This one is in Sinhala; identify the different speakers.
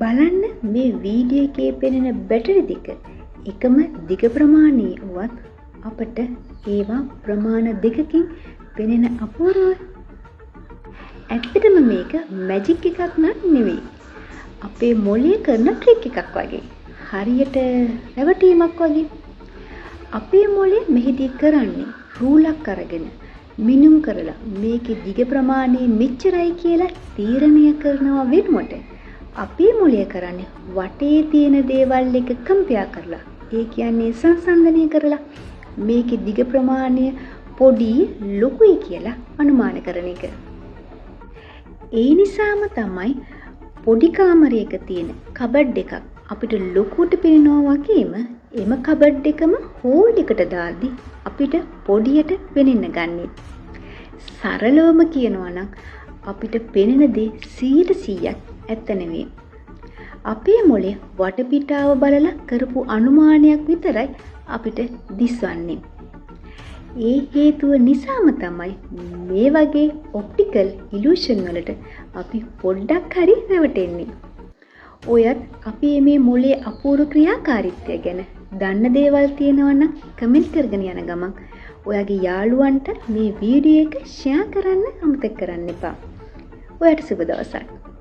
Speaker 1: බලන්න මේ වීඩියෝ එකේ පෙනෙන බැටරි දෙක එකම දිග ප්‍රමාණයේ වුවත් අපට ඒවා ප්‍රමාණ දෙකකින් පෙනෙන අපූර්ව. ඇත්තටම මේක මැජික් එකක් නෙවෙයි. අපේ මොළයේ කරන ට්‍රික් එකක් වගේ. හරියට රැවටීමක් වගේ. අපේ මොළය මෙහිදී කරන්නේ රූලක් අරගෙන මිනුම් කරලා මේකේ දිග ප්‍රමාණය මෙච්චරයි කියලා තීරණය කරනවා වෙනුවට අපේ මොළය කරන්නේ වටේ තියෙන දේවල් එක කම්පයා කරලා ඒ කියන්නේ සංසන්දනය කරලා මේකේ දිග ප්‍රමාණය පොඩි ලොකුයි කියලා අනුමාන කරන එක. ඒ නිසාම තමයි පොඩි කාමරයක තියෙන කබඩ් එකක් අපිට ලොකුට පේනවා වගේම එම කබඩ් එකම හෝල් එකට දාද්දි අපිට පොඩියට පෙනෙන්න ගන්නේ. සරලවම කියනවා නම් අපිට පෙනෙන දේ 100% ඇත්ත නෙවෙයි. අපේ මොළේ වටපිටාව බලලා කරපු අනුමානයක් විතරයි අපිට දිස්වන්නේ. ඒ හේතුව නිසාම තමයි මේ වගේ ඔප්ටිකල් ඉලූෂන් වලට අපි පොඩ්ඩක් හරි රැවටෙන්නේ. ඔයත් අපි මේ මොළයේ අපූර්ව ක්‍රියාකාරීත්වය ගැන දන්න දේවල් තියෙනවා නම් කමෙන්ට් කරගෙන යන ගමන් ඔයාගේ යාළුවන්ට මේ වීඩියෝ එක ෂෙයා කරන්න අමතක කරන්න එපා. ඔයාට සුබ දවසක්.